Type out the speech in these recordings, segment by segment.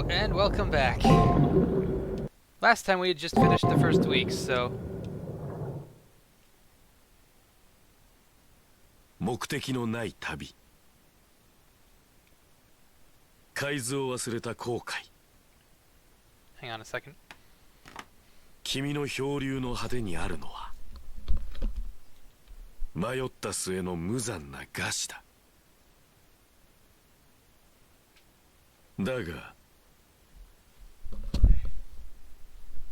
Hello, and welcome back. Last time we had just finished the first week, so... 目的のない旅。海図を忘れた後悔。 Hang on a second. 君の漂流の果てにあるのは迷った末の無残な餓死だ。だが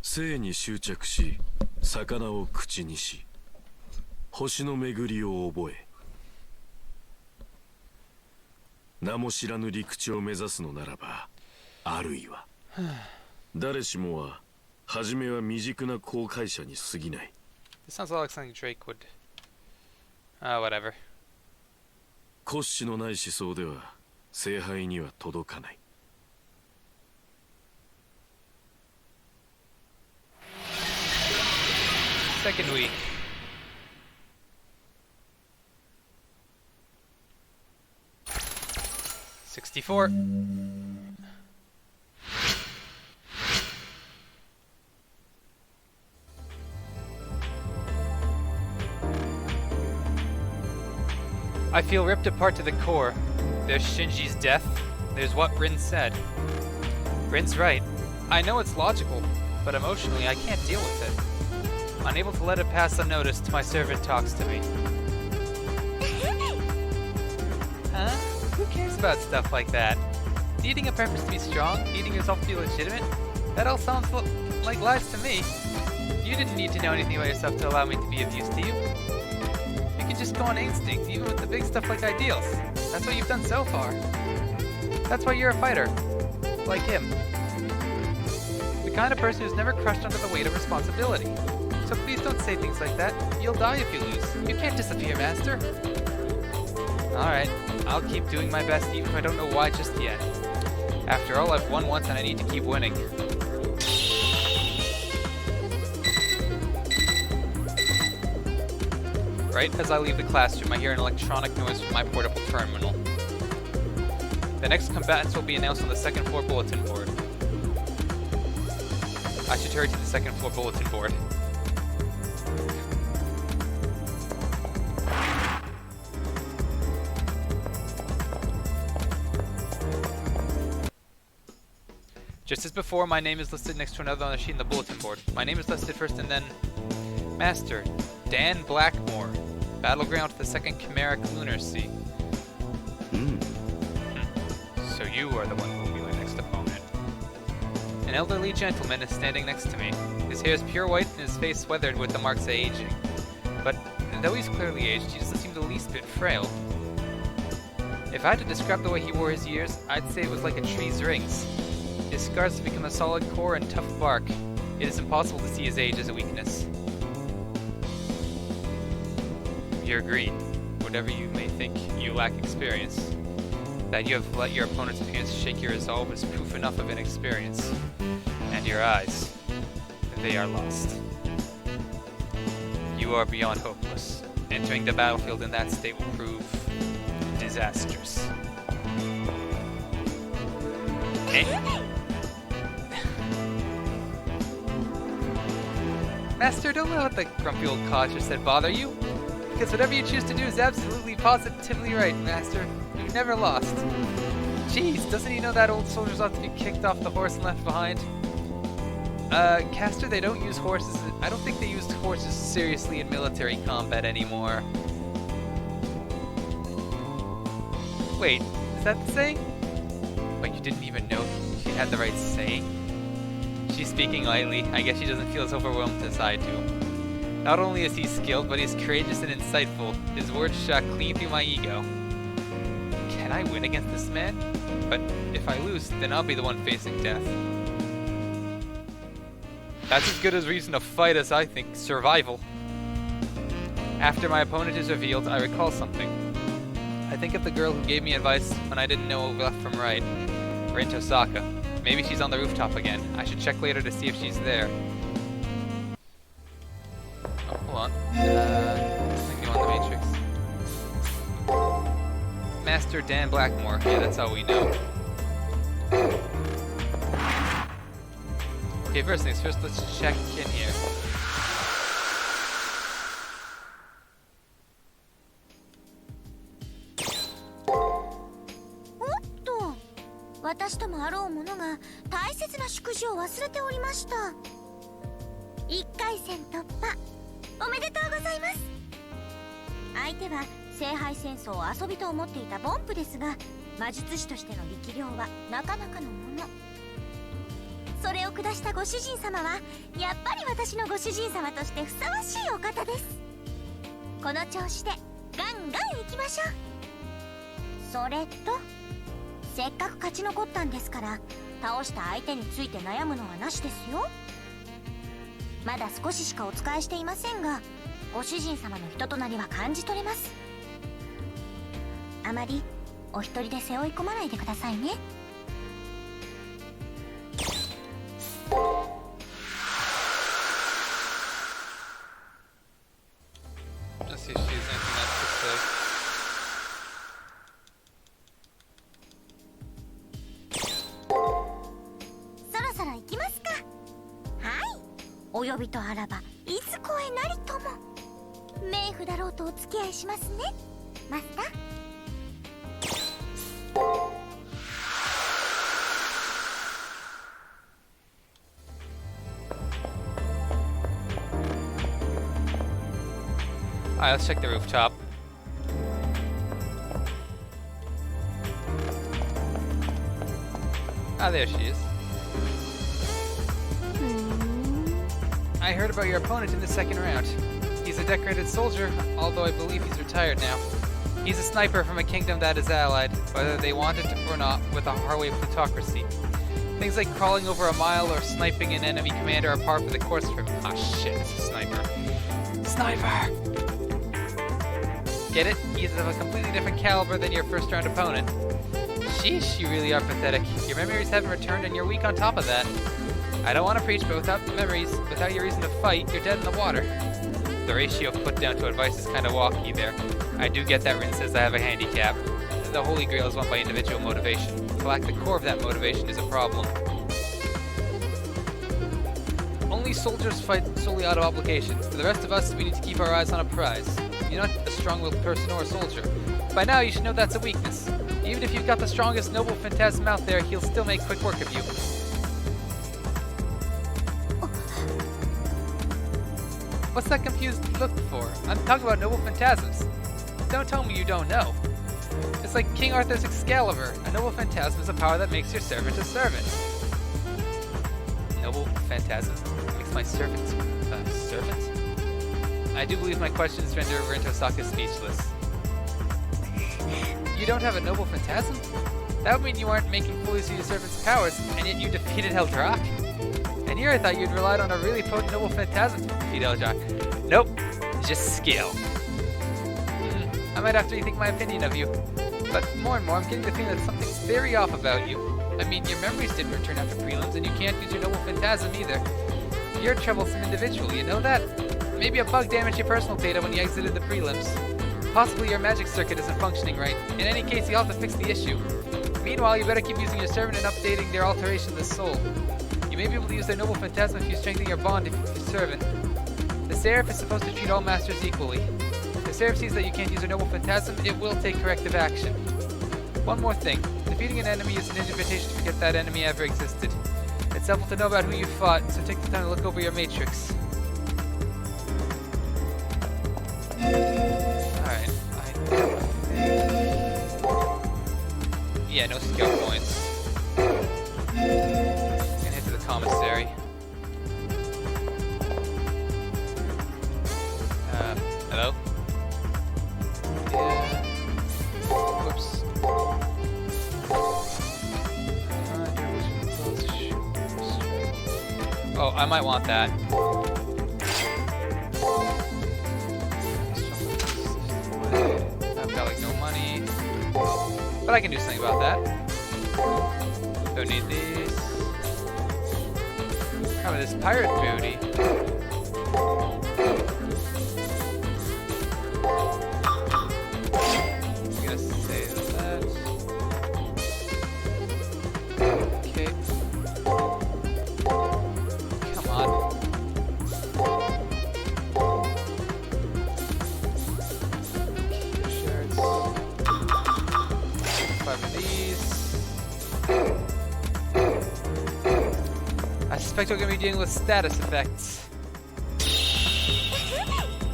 生に執着し魚を口にし星の巡りを覚え名も知らぬ陸地を目指すのならばあるいは誰しもは初めは未熟な航海者に過ぎない。 This sounds a lot like something Drake would... whatever. 骨子のない思想では聖杯には届かない。 Second week. $64. I feel ripped apart to the core. There's Shinji's death. There's what Rin said. Rin's right. I know it's logical, but emotionally I can't deal with it. Unable to let it pass unnoticed, my servant talks to me. Huh? Who cares about stuff like that? Needing a purpose to be strong, needing yourself to be legitimate? That all sounds like lies to me. You didn't need to know anything about yourself to allow me to be of use to you. You can just go on instinct, even with the big stuff like ideals. That's what you've done so far. That's why you're a fighter. Like him. The kind of person who's never crushed under the weight of responsibility. So please don't say things like that. You'll die if you lose. You can't disappear, Master. Alright, I'll keep doing my best even if I don't know why just yet. After all, I've won once and I need to keep winning. Right as I leave the classroom, I hear an electronic noise from my portable terminal. The next combatants will be announced on the second floor bulletin board. I should hurry to the second floor bulletin board. Just as before, my name is listed next to another on the sheet in the bulletin board. My name is listed first and then... Master, Dan Blackmore. Battleground to the second Chimeric Lunar Sea. So you are the one who will be my next opponent. An elderly gentleman is standing next to me. His hair is pure white and his face weathered with the marks of aging. But though he's clearly aged, he doesn't seem the least bit frail. If I had to describe the way he wore his years, I'd say it was like a tree's rings. His scars have become a solid core and tough bark. It is impossible to see his age as a weakness. You're agreed. Whatever you may think, you lack experience. That you have let your opponent's appearance shake your resolve is proof enough of inexperience. And your eyes, they are lost. You are beyond hopeless. Entering the battlefield in that state will prove disastrous. Master, don't let the grumpy old codger said bother you. Because whatever you choose to do is absolutely positively right, Master. You've never lost. Jeez, doesn't he know that old soldiers ought to be kicked off the horse and left behind? Caster, they don't use horses. I don't think they used horses seriously in military combat anymore. Wait, is that the saying? But you didn't even know she had the right saying? She's speaking lightly. I guess she doesn't feel as overwhelmed as I do. Not only is he skilled, but he's courageous and insightful. His words shot clean through my ego. Can I win against this man? But if I lose, then I'll be the one facing death. That's as good a reason to fight as I think survival. After my opponent is revealed, I recall something. I think of the girl who gave me advice when I didn't know left from right. Rin Tosaka. Maybe she's on the rooftop again. I should check later to see if she's there. Oh, hold on. I think I'm on the Matrix. Master Dan Blackmore. Yeah, that's how we know. Okay, first things first, let's check in here. Otto, 私ともあろう者が大切な祝辞を忘れておりました。1回戦突破おめでとうございます。相手は聖杯戦争を遊びと思っていたボンプですが、魔術師としての力量はなかなかのもの。それを下したご主人様はやっぱり私のご主人様としてふさわしいお方です。この調子でガンガン行きましょう。それとせっかく勝ち残ったんですから、倒した相手について悩むのはなしですよ。まだ少ししかお仕えしていませんが、ご主人様の人となりは感じ取れます。あまりお一人で背負い込まないでくださいね。Let's see if she has anything else to say. そろそろ行きますか。はい、お呼びとあらばいつ声なりとも。冥府だろうとお付き合いしますね、マスター。Alright, let's check the rooftop. Ah, there she is. I heard about your opponent in the second round. He's a decorated soldier, although I believe he's retired now. He's a sniper from a kingdom that is allied, whether they want it or not, with a Harway plutocracy. Things like crawling over a mile or sniping an enemy commander are par for the course for him. Ah, shit, it's a sniper. Sniper! Get it? He's of a completely different caliber than your first round opponent. Sheesh, you really are pathetic. Your memories haven't returned and you're weak on top of that. I don't want to preach, but without the memories, without your reason to fight, you're dead in the water. The ratio put down to advice is kind of wonky there. I do get that Rin says I have a handicap. The Holy Grail is won by individual motivation. To lack the core of that motivation is a problem. Only soldiers fight solely out of obligation. For the rest of us, we need to keep our eyes on a prize. You're not a strong-willed person or a soldier. By now, you should know that's a weakness. Even if you've got the strongest noble phantasm out there, he'll still make quick work of you. What's that confused look for? I'm talking about noble phantasms. Don't tell me you don't know. It's like King Arthur's Excalibur. A noble phantasm is a power that makes your servant a servant. Noble phantasm makes my servant a servant? I do believe my questions render Rin Tosaka speechless. You don't have a noble phantasm? That would mean you aren't making fully use of your servant's powers, and yet you defeated Eldrock? And here I thought you'd relied on a really potent noble phantasm to defeat Eldrock. Nope, just skill. I might have to rethink my opinion of you. But more and more, I'm getting the feeling that something's very off about you. I mean, your memories didn't return after prelims, and you can't use your noble phantasm either. You're a troublesome individual, you know that? Maybe a bug damaged your personal data when you exited the prelims. Possibly your magic circuit isn't functioning right. In any case, you'll have to fix the issue. Meanwhile, you better keep using your servant and updating their alteration of the soul. You may be able to use their noble phantasm if you strengthen your bond with your servant. The Seraph is supposed to treat all masters equally. If the Seraph sees that you can't use their noble phantasm, it will take corrective action. One more thing. Defeating an enemy is an invitation to forget that enemy ever existed. It's helpful to know about who you fought, so take the time to look over your matrix. Alright, yeah, no skill points. Gonna head to the commissary. Hello? Yeah. Whoops. Oh, I might want that. I've got like no money. But I can do something about that. Don't need these. How about this pirate booty? I'm gonna save that. Okay. suspect we're gonna be dealing with status effects.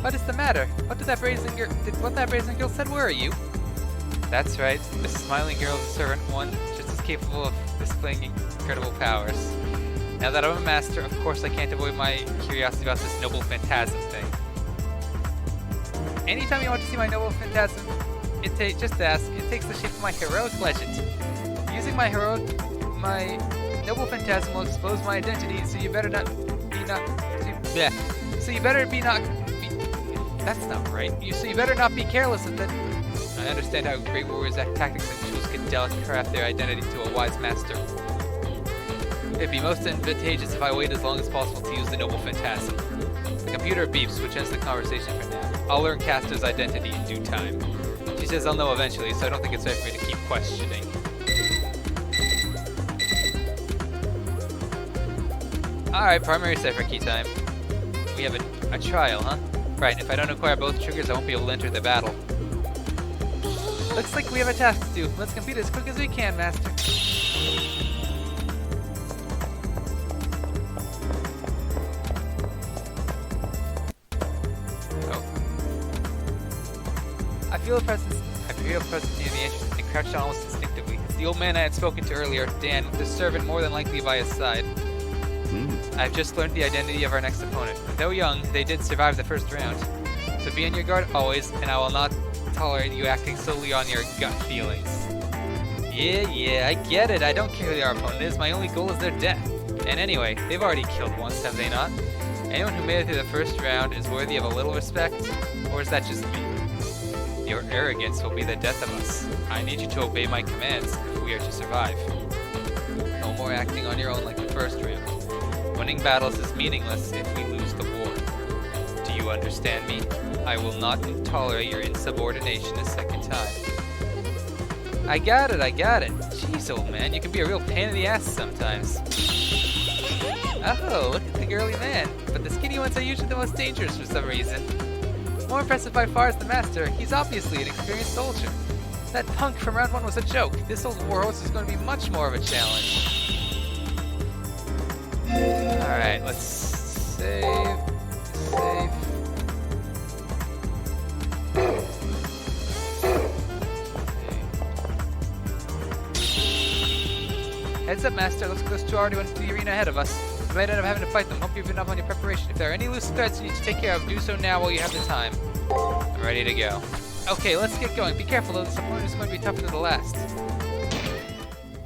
What is the matter? What that brazen girl said? Where are you? That's right. The smiling girl is a servant one, just as capable of displaying incredible powers. Now that I'm a master, of course I can't avoid my curiosity about this noble phantasm thing. Anytime you want to see my noble phantasm, just ask. It takes the shape of my heroic legend. Using my noble phantasm will expose my identity, so you better that's not right. So you better not be careless with it. I understand how great warriors' tactics and tools can delicately craft their identity to a wise master. It'd be most advantageous if I wait as long as possible to use the noble phantasm. The computer beeps, which ends the conversation for now. I'll learn Castor's identity in due time. She says I'll know eventually, so I don't think it's right for me to keep questioning. Alright, primary cipher key time. We have a trial, huh? Right, if I don't acquire both triggers, I won't be able to enter the battle. Looks like we have a task to do. Let's complete it as quick as we can, Master. Oh. I feel a presence near the entrance and crouched down almost instinctively. It's the old man I had spoken to earlier, Dan, with the servant more than likely by his side. I've just learned the identity of our next opponent. Though young, they did survive the first round. So be on your guard always, and I will not tolerate you acting solely on your gut feelings. Yeah, I get it. I don't care who our opponent is. My only goal is their death. And anyway, they've already killed once, have they not? Anyone who made it through the first round is worthy of a little respect, or is that just me? Your arrogance will be the death of us. I need you to obey my commands if we are to survive. No more acting on your own like the first round. Winning battles is meaningless if we lose the war. Do you understand me? I will not tolerate your insubordination a second time. I got it. Jeez, old man, you can be a real pain in the ass sometimes. Oh, look at the girly man. But the skinny ones are usually the most dangerous for some reason. More impressive by far is the master. He's obviously an experienced soldier. That punk from round 1 was a joke. This old warhorse is going to be much more of a challenge. Alright, let's save. Heads up, Master. Looks like those two already went into the arena ahead of us. We might end up having to fight them. Hope you've been up on your preparation. If there are any loose threads you need to take care of, do so now while you have the time. I'm ready to go. Okay, let's get going. Be careful though, this opponent is going to be tougher than the last.